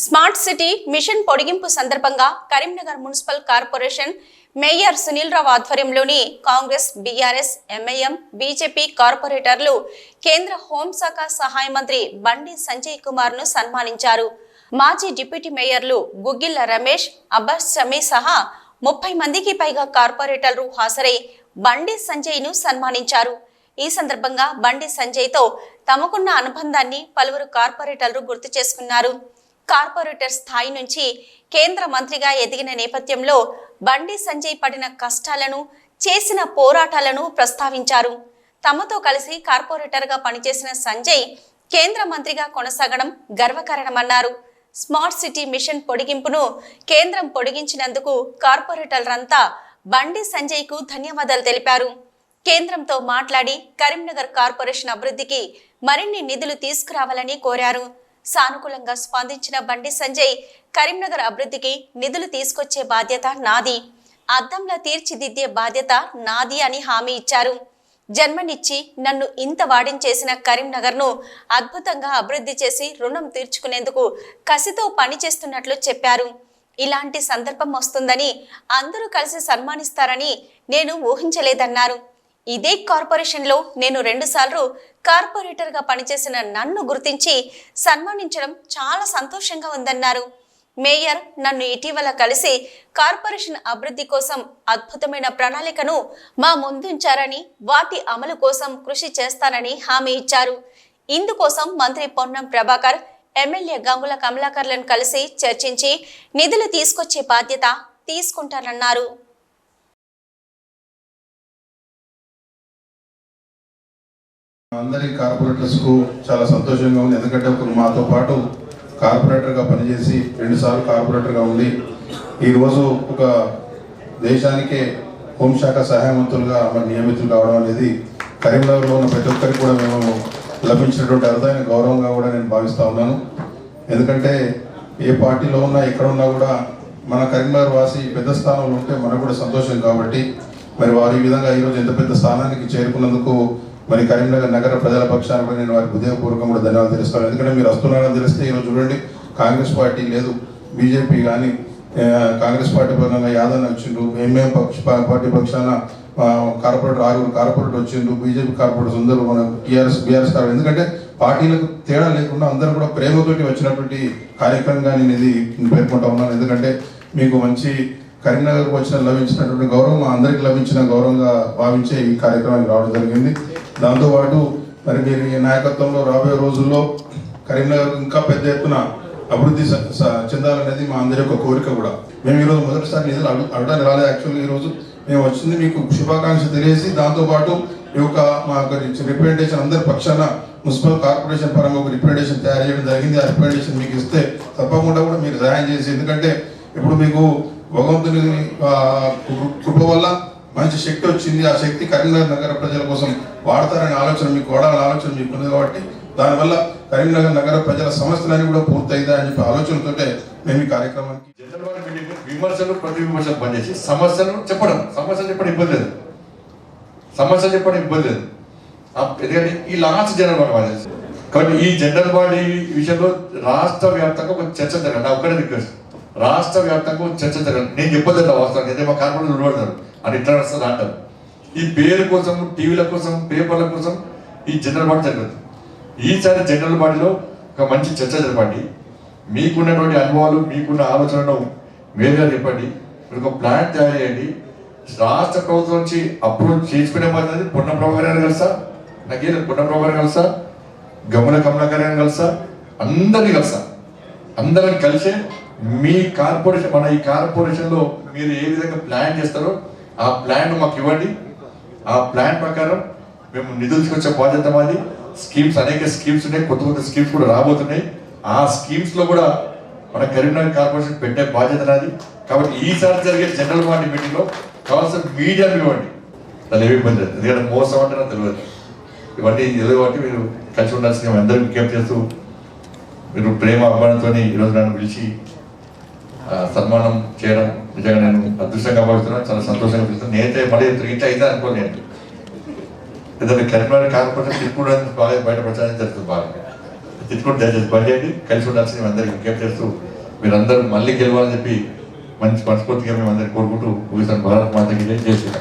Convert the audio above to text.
Smart city mission పొడిగింపు సందర్భంగా Karimnagar municipal corporation mayor Sunil Rao ఆధ్వర్యంలోని కాంగ్రెస్, బీఆర్ఎస్, ఎంఐఎం, బీజేపీ కార్పొరేటర్లు కేంద్ర హోంశాఖ సహాయ మంత్రి బండి సంజయ్ కుమార్ ను సన్మానించారు. మాజీ డిప్యూటీ మేయర్లు గుగ్గిళ్ల రమేష్, అబ్బాస్ షమీ సహా 30 మందికి పైగా కార్పొరేటర్లు హాజరై బండి సంజయ్ ను సన్మానించారు. ఈ సందర్భంగా బండి సంజయ్ తో తమకున్న అనుబంధాన్ని పలువురు కార్పొరేటర్లు గుర్తు చేసుకున్నారు. కార్పొరేటర్ స్థాయి నుంచి కేంద్ర మంత్రిగా ఎదిగిన నేపథ్యంలో బండి సంజయ్ పడిన కష్టాలను, చేసిన పోరాటాలను ప్రస్తావించారు. తమతో కలిసి కార్పొరేటర్గా పనిచేసిన సంజయ్ కేంద్ర మంత్రిగా కొనసాగడం గర్వకారణమన్నారు. స్మార్ట్ సిటీ మిషన్ పొడిగింపును కేంద్రం పొడిగించినందుకు కార్పొరేటర్లంతా బండి సంజయ్ కు ధన్యవాదాలు తెలిపారు. కేంద్రంతో మాట్లాడి కరీంనగర్ కార్పొరేషన్ అభివృద్ధికి మరిన్ని నిధులు తీసుకురావాలని కోరారు. సానుకూలంగా స్పందించిన బండి సంజయ్ కరీంనగర్ అభివృద్ధికి నిధులు తీసుకొచ్చే బాధ్యత నాది, అద్దంలా తీర్చిదిద్దే బాధ్యత నాది అని హామీ ఇచ్చారు. జన్మనిచ్చి నన్ను ఇంత వాడించేసిన కరీంనగర్ను అద్భుతంగా అభివృద్ధి చేసి రుణం తీర్చుకునేందుకు కసితో పనిచేస్తున్నట్లు చెప్పారు. ఇలాంటి సందర్భం వస్తుందని, అందరూ కలిసి సన్మానిస్తారని నేను ఊహించలేదన్నారు. ఇదే కార్పొరేషన్లో నేను 2 సార్లు కార్పొరేటర్గా పనిచేసిన నన్ను గుర్తించి సన్మానించడం చాలా సంతోషంగా ఉందన్నారు. మేయర్ నన్ను ఇటీవల కలిసి కార్పొరేషన్ అభివృద్ధి కోసం అద్భుతమైన ప్రణాళికను మా ముందుంచారని, వాటి అమలు కోసం కృషి చేస్తానని హామీ ఇచ్చారు. ఇందుకోసం మంత్రి పొన్నం ప్రభాకర్, ఎమ్మెల్యే గంగుల కమలాకర్లను కలిసి చర్చించి నిధులు తీసుకొచ్చే బాధ్యత తీసుకుంటానన్నారు. అందరి కార్పొరేటర్స్ కు చాలా సంతోషంగా ఉంది. ఎందుకంటే మాతో పాటు కార్పొరేటర్గా పనిచేసి 2 సార్లు కార్పొరేటర్గా ఉండి ఈరోజు ఒక దేశానికే హోంశాఖ సహాయ మంత్రులుగా నియమితులు కావడం అనేది కరీంనగర్లో ఉన్న ప్రతి ఒక్కరికి కూడా మేము లభించినటువంటి అరుదైన గౌరవంగా కూడా నేను భావిస్తూ ఉన్నాను. ఎందుకంటే ఏ పార్టీలో ఉన్నా ఎక్కడ ఉన్నా కూడా మన కరీంనగర్ వాసి పెద్ద స్థానంలో ఉంటే మనకు కూడా సంతోషం. కాబట్టి మరి వారు ఈ విధంగా ఈరోజు ఎంత పెద్ద స్థానానికి చేరుకున్నందుకు మరి కరీంనగర్ నగర ప్రజల పక్షాన కూడా నేను వారికి హృదయపూర్వకంగా కూడా ధన్యవాదాలు తెలుస్తాను. ఎందుకంటే మీరు వస్తున్నారని తెలిస్తే ఈరోజు చూడండి, కాంగ్రెస్ పార్టీ లేదు, బీజేపీ కానీ కాంగ్రెస్ పార్టీ పరంగా యాదవ్ వచ్చిండు, ఎంఐఎం పార్టీ పక్షాన కార్పొరేటర్ 6 కార్పొరేటర్ వచ్చిండు, బీజేపీ కార్పొరేటర్స్ అందరూ మన టీఆర్ఎస్ బీఆర్ఎస్ కార్పొరేటర్. ఎందుకంటే పార్టీలకు తేడా లేకుండా అందరూ కూడా ప్రేమతోటి వచ్చినటువంటి కార్యక్రమంగా నేను ఇది పేర్కొంటా ఉన్నాను. ఎందుకంటే మీకు మంచి కరీంనగర్కు లభించినటువంటి గౌరవం మా అందరికి లభించిన గౌరవంగా భావించే ఈ కార్యక్రమానికి రావడం జరిగింది. దాంతోపాటు మరి మీరు ఈ నాయకత్వంలో రాబోయే రోజుల్లో కరీంనగర్ ఇంకా పెద్ద ఎత్తున అభివృద్ధి చెందాలనేది మా అందరి యొక్క కోరిక కూడా. మేము ఈరోజు మొదటిసారి నిధులు అడగడానికి రాలేదు. యాక్చువల్గా ఈరోజు మేము వచ్చింది మీకు శుభాకాంక్షలు తెలియజేసి దాంతోపాటు ఈ యొక్క మా రిప్రజెంటేషన్ అందరి పక్షాన మున్సిపల్ కార్పొరేషన్ పరంగా ఒక రిప్రజెంటేషన్ తయారు చేయడం జరిగింది. ఆ రిప్రజెంటేషన్ మీకు ఇస్తే తప్పకుండా కూడా మీరు సహాయం చేసి, ఎందుకంటే ఇప్పుడు మీకు భగవంతుని కృప వల్ల మంచి శక్తి వచ్చింది. ఆ శక్తి కరీంనగర్ నగర ప్రజల కోసం వాడతారనే ఆలోచన మీకు, వాడాలనే ఆలోచన మీకు ఉంది. కాబట్టి దానివల్ల కరీంనగర్ నగర ప్రజల సమస్యలన్నీ కూడా పూర్తయిదా అని చెప్పి ఆలోచనతో మేము ఈ కార్యక్రమానికి విమర్శలు ప్రతి విమర్శలు పనిచేసి సమస్యలు చెప్పడం ఇబ్బంది లేదు, ఎందుకంటే ఈ లాస్ట్ జనరల్ బాడీ పనిచేసి. కాబట్టి ఈ జనరల్ బాడీ విషయంలో రాష్ట్ర వ్యాప్తంగా ఒక చర్చ జరగండి. ఒక్కడే రిక్వెస్ట్, రాష్ట్ర వ్యాప్తంగా చర్చ జరగండి. నేను చెప్పొద్దు వాస్తవం, ఏదో మా కార్పొరేటర్ నిలబడతారు అని ఇట్లా వస్తుంది అంటారు. ఈ పేరు కోసం, టీవీల కోసం, పేపర్ల కోసం ఈ జనరల్ బాడీ జరగదు. ఈసారి జనరల్ బాడీలో ఒక మంచి చర్చ జరపండి. మీకున్నటువంటి అనుభవాలు, మీకున్న ఆలోచనలు మేలుగా చెప్పండి. మీరు ఒక ప్లాన్ తయారు చేయండి. రాష్ట్ర ప్రభుత్వం నుంచి అప్రూవ్ చేసుకునే బాధ్యత పొన్నం ప్రభాకర్ గారు కలుసా, నాకేం పొన్నం ప్రభాకర్ కలుసా, గమన కమలాకర్ గారిని కలుసా, అందరిని కలిసే మీ కార్పొరేషన్, మన ఈ కార్పొరేషన్లో మీరు ఏ విధంగా ప్లాన్ చేస్తారో ఆ ప్లాన్ మాకు ఇవ్వండి. ఆ ప్లాన్ ప్రకారం మేము నిధులు తీసుకొచ్చే బాధ్యత మాది. స్కీమ్స్, అనేక స్కీమ్స్ ఉన్నాయి, కొత్త స్కీమ్స్ కూడా రాబోతున్నాయి. ఆ స్కీమ్స్లో కూడా మన కరీంనగర్ కార్పొరేషన్ పెట్టే బాధ్యత నాది. కాబట్టి ఈసారి జరిగే జనరల్ బాడీ మీటింగ్లో కావాల్సిన మీడియా ఇవ్వండి. దాని ఏమి ఇబ్బంది లేదు, ఎందుకంటే మోసం అంటే నాకు తెలియదు. ఇవన్నీ తెలియదు కాబట్టి మీరు కలిసి ఉండాల్సింది అందరూ విజ్ఞప్తి చేస్తూ, మీరు ప్రేమ అభిమానంతో ఈరోజు నన్ను పిలిచి సన్మానం చేయడం నిజంగా నేను అదృష్టంగా భావిస్తున్నాను, చాలా సంతోషంగా పిలుస్తున్నాను. నేనైతే మళ్ళీ ఇట్లా అయితే అనుకోలేదు. ఎందుకంటే కరీంనగర్ కార్పొరేషన్ తిరుగుడానికి బాగా బయట ప్రచారం జరుగుతుంది బాగా. తెచ్చుకోండి, దయచేసి బంద్ చేయండి. కలిసి ఉండాల్సింది మేమందరికీ విజ్ఞప్తి చేస్తూ మీరందరూ మళ్ళీ గెలవాలని చెప్పి మంచి మనస్ఫూర్తిగా మేము అందరికీ కోరుకుంటూ ముగిస్తాను. భారత్ మాతకి జై.